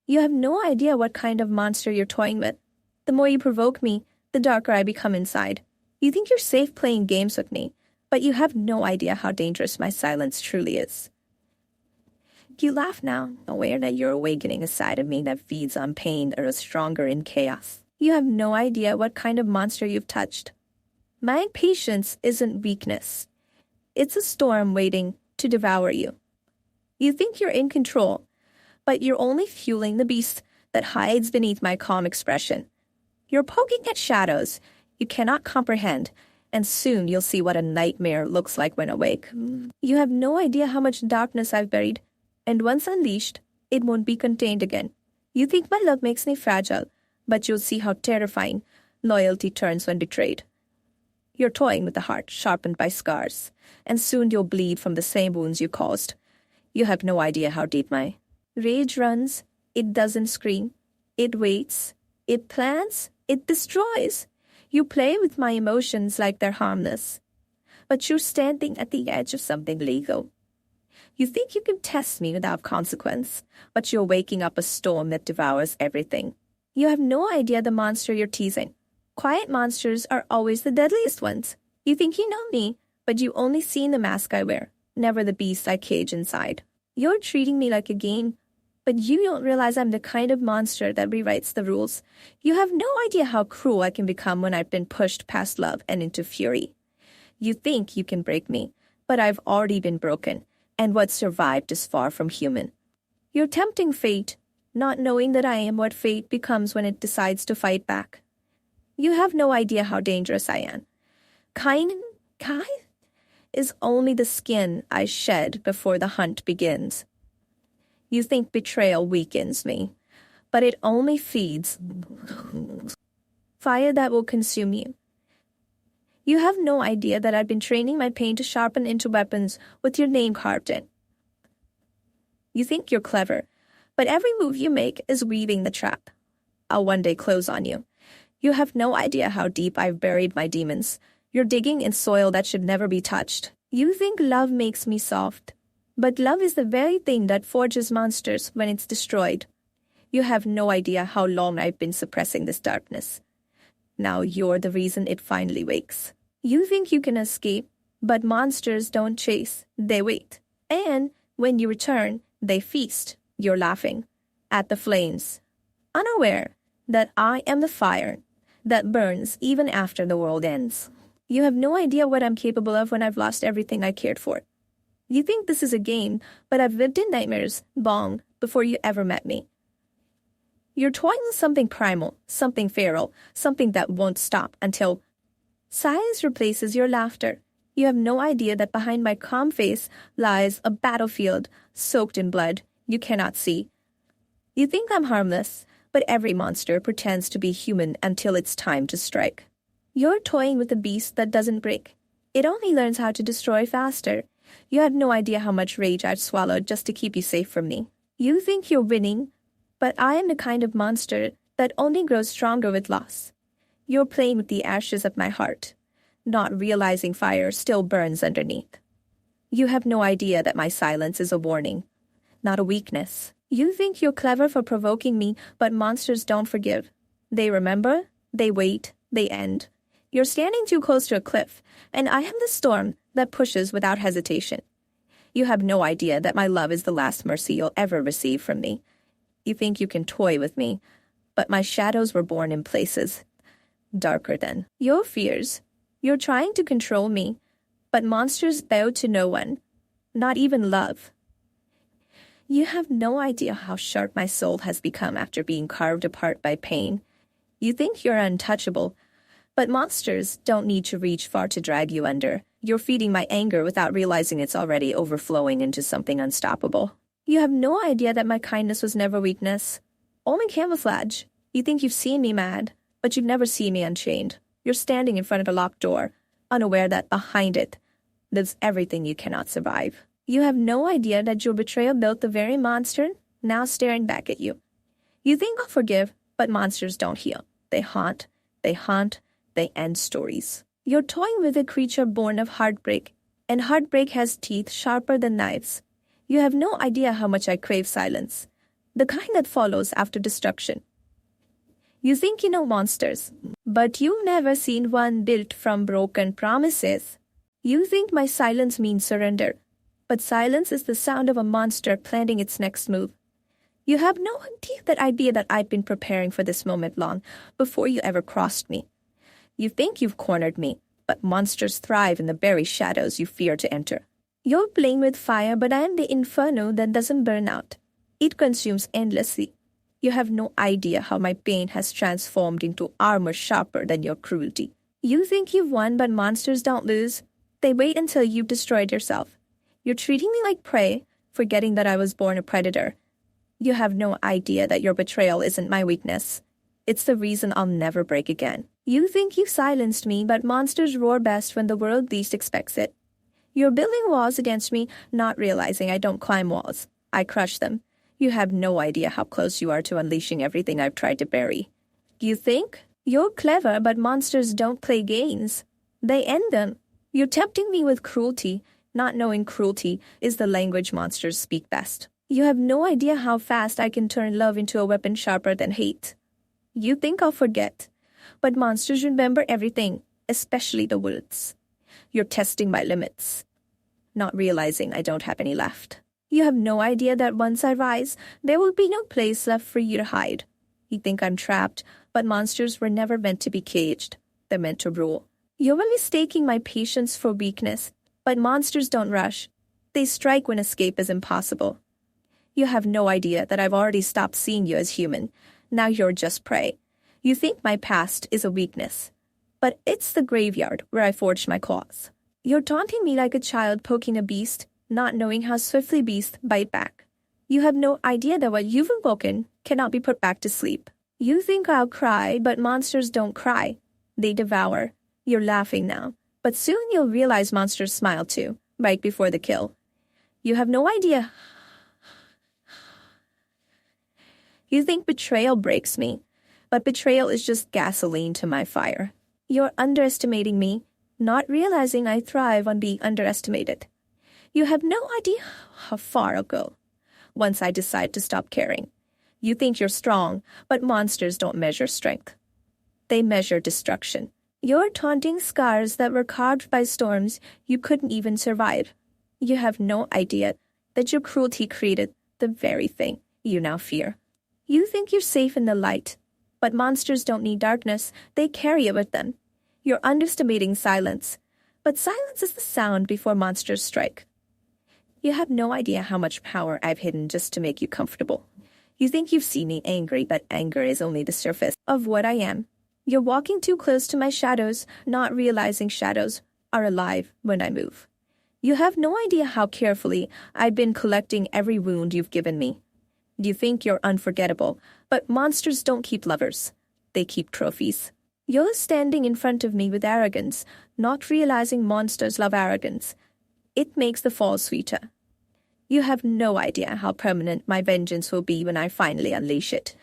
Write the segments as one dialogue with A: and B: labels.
A: You have no idea what kind of monster you're toying with. The more you provoke me, the darker I become inside. You think you're safe playing games with me, but you have no idea how dangerous my silence truly is. You laugh now, aware that you're awakening a side of me that feeds on pain or is stronger in chaos. You have no idea what kind of monster you've touched. My impatience isn't weakness. It's a storm waiting to devour you. You think you're in control, but you're only fueling the beast that hides beneath my calm expression. You're poking at shadows you cannot comprehend, and soon you'll see what a nightmare looks like when awake. You have no idea how much darkness I've buried, and once unleashed, it won't be contained again. You think my love makes me fragile, but you'll see how terrifying loyalty turns when betrayed. You're toying with a heart sharpened by scars, and soon you'll bleed from the same wounds you caused. You have no idea how deep my rage runs. It doesn't scream. It waits. It plans. It destroys. You play with my emotions like they're harmless. But you're standing at the edge of something legal. You think you can test me without consequence, but you're waking up a storm that devours everything. You have no idea the monster you're teasing. Quiet monsters are always the deadliest ones. You think you know me, but you only see the mask I wear, never the beast I cage inside. You're treating me like a game, but you don't realize I'm the kind of monster that rewrites the rules. You have no idea how cruel I can become when I've been pushed past love and into fury. You think you can break me, but I've already been broken, and what survived is far from human. You're tempting fate, not knowing that I am what fate becomes when it decides to fight back. You have no idea how dangerous I am. Kind is only the skin I shed before the hunt begins. You think betrayal weakens me, but it only feeds fire that will consume you. You have no idea that I've been training my pain to sharpen into weapons with your name carved in. You think you're clever, but every move you make is weaving the trap. I'll one day close on you. You have no idea how deep I've buried my demons. You're digging in soil that should never be touched. You think love makes me soft, but love is the very thing that forges monsters when it's destroyed. You have no idea how long I've been suppressing this darkness. Now you're the reason it finally wakes. You think you can escape, but monsters don't chase, they wait. And when you return, they feast, you're laughing, at the flames, unaware that I am the fire that burns even after the world ends. You have no idea what I'm capable of when I've lost everything I cared for. You think this is a game, but I've lived in nightmares long before you ever met me. You're toying with something primal, something feral, something that won't stop until silence replaces your laughter. You have no idea that behind my calm face lies a battlefield soaked in blood you cannot see. You think I'm harmless, but every monster pretends to be human until it's time to strike. You're toying with a beast that doesn't break. It only learns how to destroy faster. You have no idea how much rage I've swallowed just to keep you safe from me. You think you're winning, but I am the kind of monster that only grows stronger with loss. You're playing with the ashes of my heart, not realizing fire still burns underneath. You have no idea that my silence is a warning, not a weakness. You think you're clever for provoking me, but monsters don't forgive. They remember, they wait, they end. You're standing too close to a cliff, and I am the storm that pushes without hesitation. You have no idea that my love is the last mercy you'll ever receive from me. You think you can toy with me, but my shadows were born in places darker than your fears. You're trying to control me, but monsters bow to no one, not even love. You have no idea how sharp my soul has become after being carved apart by pain. You think you're untouchable, but monsters don't need to reach far to drag you under. You're feeding my anger without realizing it's already overflowing into something unstoppable. You have no idea that my kindness was never weakness, only camouflage. You think you've seen me mad, but you've never seen me unchained. You're standing in front of a locked door, unaware that behind it lives everything you cannot survive. You have no idea that your betrayal built the very monster now staring back at you. You think I'll forgive, but monsters don't heal. They haunt, they end stories. You're toying with a creature born of heartbreak, and heartbreak has teeth sharper than knives. You have no idea how much I crave silence, the kind that follows after destruction. You think you know monsters, but you've never seen one built from broken promises. You think my silence means surrender, but silence is the sound of a monster planning its next move. You have no idea that I've been preparing for this moment long before you ever crossed me. You think you've cornered me, but monsters thrive in the very shadows you fear to enter. You're playing with fire, but I am the inferno that doesn't burn out. It consumes endlessly. You have no idea how my pain has transformed into armor sharper than your cruelty. You think you've won, but monsters don't lose. They wait until you've destroyed yourself. You're treating me like prey, forgetting that I was born a predator. You have no idea that your betrayal isn't my weakness. It's the reason I'll never break again. You think you've silenced me, but monsters roar best when the world least expects it. You're building walls against me, not realizing I don't climb walls. I crush them. You have no idea how close you are to unleashing everything I've tried to bury. You think you're clever, but monsters don't play games. They end them. You're tempting me with cruelty, not knowing cruelty is the language monsters speak best. You have no idea how fast I can turn love into a weapon sharper than hate. You think I'll forget, but monsters remember everything, especially the words. You're testing my limits, not realizing I don't have any left. You have no idea that once I rise, there will be no place left for you to hide. You think I'm trapped, but monsters were never meant to be caged. They're meant to rule. You're mistaking my patience for weakness, but monsters don't rush. They strike when escape is impossible. You have no idea that I've already stopped seeing you as human. Now you're just prey. You think my past is a weakness, but it's the graveyard where I forged my claws. You're taunting me like a child poking a beast, not knowing how swiftly beasts bite back. You have no idea that what you've awoken cannot be put back to sleep. You think I'll cry, but monsters don't cry. They devour. You're laughing now, but soon you'll realize monsters smile too, right before the kill. You have no idea. You think betrayal breaks me, but betrayal is just gasoline to my fire. You're underestimating me, not realizing I thrive on being underestimated. You have no idea how far I'll go once I decide to stop caring. You think you're strong, but monsters don't measure strength. They measure destruction. You're taunting scars that were carved by storms you couldn't even survive. You have no idea that your cruelty created the very thing you now fear. You think you're safe in the light, but monsters don't need darkness. They carry it with them. You're underestimating silence, but silence is the sound before monsters strike. You have no idea how much power I've hidden just to make you comfortable. You think you've seen me angry, but anger is only the surface of what I am. You're walking too close to my shadows, not realizing shadows are alive when I move. You have no idea how carefully I've been collecting every wound you've given me. You think you're unforgettable, but monsters don't keep lovers. They keep trophies. You're standing in front of me with arrogance, not realizing monsters love arrogance. It makes the fall sweeter. You have no idea how permanent my vengeance will be when I finally unleash it.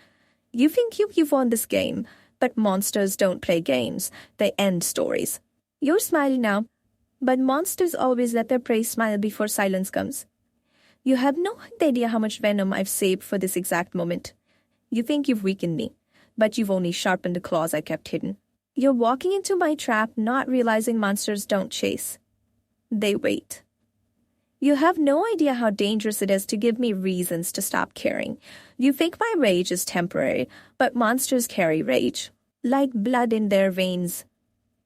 A: You think you've won this game, but monsters don't play games. They end stories. You're smiling now, but monsters always let their prey smile before silence comes. You have no idea how much venom I've saved for this exact moment. You think you've weakened me, but you've only sharpened the claws I kept hidden. You're walking into my trap, not realizing monsters don't chase. They wait. You have no idea how dangerous it is to give me reasons to stop caring. You think my rage is temporary, but monsters carry rage, like blood in their veins.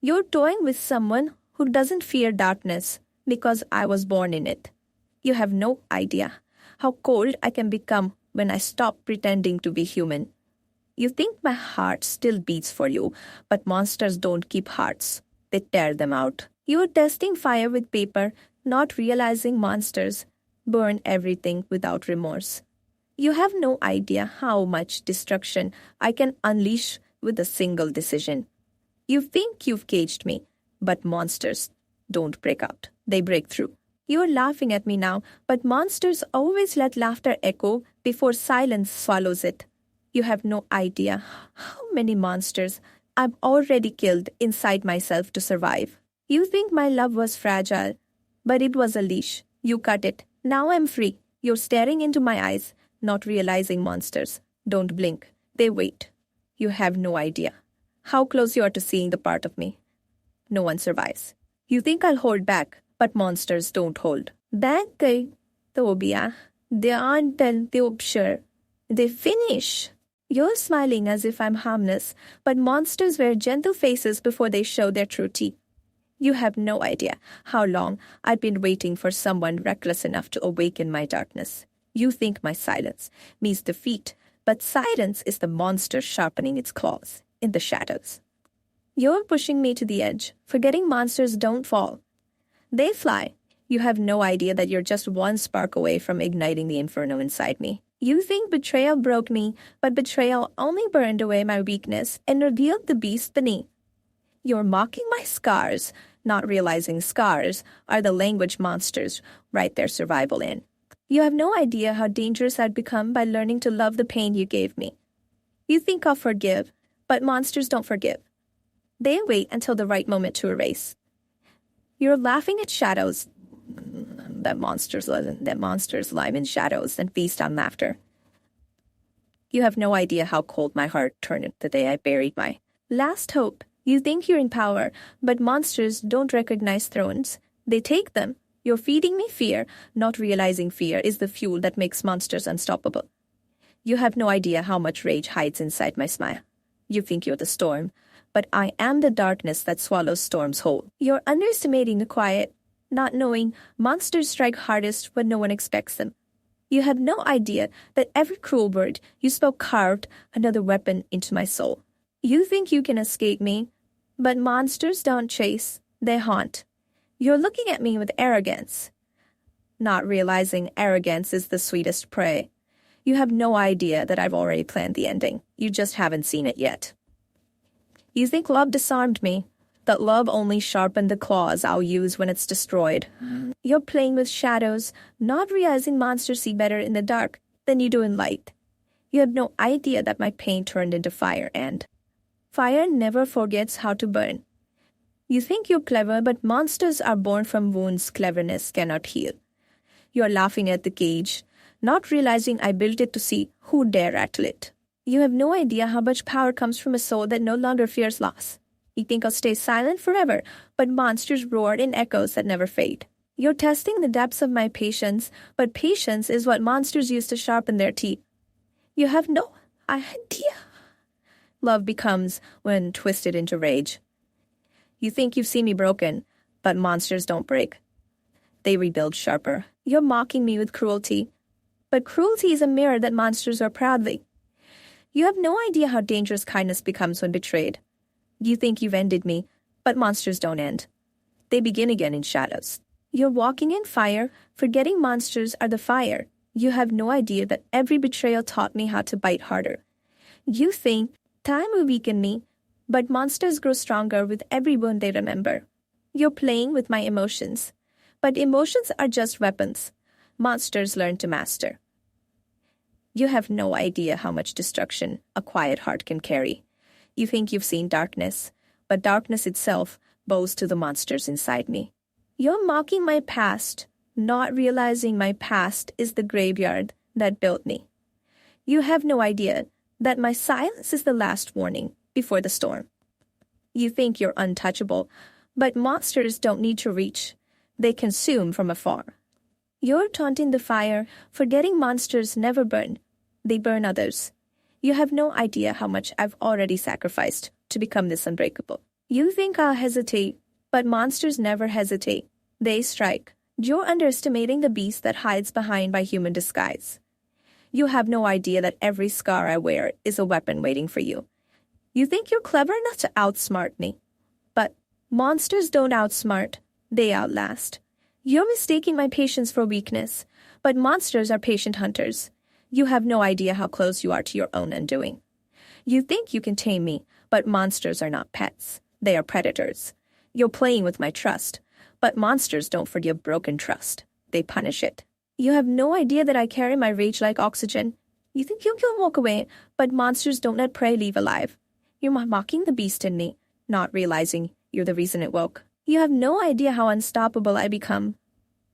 A: You're toying with someone who doesn't fear darkness because I was born in it. You have no idea how cold I can become when I stop pretending to be human. You think my heart still beats for you, but monsters don't keep hearts. They tear them out. You are testing fire with paper, not realizing monsters burn everything without remorse. You have no idea how much destruction I can unleash with a single decision. You think you've caged me, but monsters don't break out. They break through. You're laughing at me now, but monsters always let laughter echo before silence swallows it. You have no idea how many monsters I've already killed inside myself to survive. You think my love was fragile, but it was a leash. You cut it. Now I'm free. You're staring into my eyes, not realizing monsters don't blink. They wait. You have no idea how close you are to seeing the part of me. No one survives. You think I'll hold back, but monsters don't hold. Back they Tobia. They aren't then sure. They finish. You're smiling as if I'm harmless, but monsters wear gentle faces before they show their true teeth. You have no idea how long I've been waiting for someone reckless enough to awaken my darkness. You think my silence means defeat, but silence is the monster sharpening its claws in the shadows. You're pushing me to the edge, forgetting monsters don't fall. They fly. You have no idea that you're just one spark away from igniting the inferno inside me. You think betrayal broke me, but betrayal only burned away my weakness and revealed the beast beneath. You're mocking my scars, not realizing scars are the language monsters write their survival in. You have no idea how dangerous I'd become by learning to love the pain you gave me. You think I'll forgive, but monsters don't forgive. They wait until the right moment to erase. You're laughing at shadows. That monsters live in shadows and feast on laughter. You have no idea how cold my heart turned the day I buried my last hope. You think you're in power, but monsters don't recognize thrones. They take them. You're feeding me fear, not realizing fear is the fuel that makes monsters unstoppable. You have no idea how much rage hides inside my smile. You think you're the storm, but I am the darkness that swallows storms whole. You're underestimating the quiet, not knowing monsters strike hardest when no one expects them. You have no idea that every cruel word you spoke carved another weapon into my soul. You think you can escape me, but monsters don't chase, they haunt. You're looking at me with arrogance, not realizing arrogance is the sweetest prey. You have no idea that I've already planned the ending. You just haven't seen it yet. You think love disarmed me, that love only sharpened the claws I'll use when it's destroyed. You're playing with shadows, not realizing monsters see better in the dark than you do in light. You have no idea that my pain turned into fire, and fire never forgets how to burn. You think you're clever, but monsters are born from wounds cleverness cannot heal. You're laughing at the cage, not realizing I built it to see who dare rattle it. You have no idea how much power comes from a soul that no longer fears loss. You think I'll stay silent forever, but monsters roar in echoes that never fade. You're testing the depths of my patience, but patience is what monsters use to sharpen their teeth. You have no idea. Love becomes when twisted into rage. You think you've seen me broken, but monsters don't break. They rebuild sharper. You're mocking me with cruelty, but cruelty is a mirror that monsters are proudly. You have no idea how dangerous kindness becomes when betrayed. You think you've ended me, but monsters don't end. They begin again in shadows. You're walking in fire, forgetting monsters are the fire. You have no idea that every betrayal taught me how to bite harder. You think time will weaken me, but monsters grow stronger with every wound they remember. You're playing with my emotions, but emotions are just weapons. Monsters learn to master. You have no idea how much destruction a quiet heart can carry. You think you've seen darkness, but darkness itself bows to the monsters inside me. You're mocking my past, not realizing my past is the graveyard that built me. You have no idea that my silence is the last warning before the storm. You think you're untouchable, but monsters don't need to reach. They consume from afar. You're taunting the fire, forgetting monsters never burn. They burn others. You have no idea how much I've already sacrificed to become this unbreakable. You think I'll hesitate, but monsters never hesitate. They strike. You're underestimating the beast that hides behind my human disguise. You have no idea that every scar I wear is a weapon waiting for you. You think you're clever enough to outsmart me. But monsters don't outsmart, they outlast. You're mistaking my patience for weakness, but monsters are patient hunters. You have no idea how close you are to your own undoing. You think you can tame me, but monsters are not pets. They are predators. You're playing with my trust, but monsters don't forgive broken trust. They punish it. You have no idea that I carry my rage like oxygen. You think you can walk away, but monsters don't let prey leave alive. You're mocking the beast in me, not realizing you're the reason it woke. You have no idea how unstoppable I become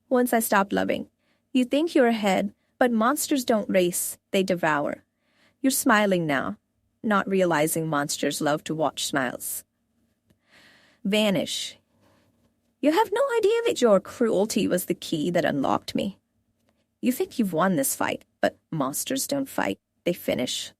A: once I stop loving. You think you're ahead, But monsters don't race, they devour. You're smiling now, not realizing monsters love to watch smiles. Vanish. You have no idea that your cruelty was the key that unlocked me. You think you've won this fight, but monsters don't fight, they finish.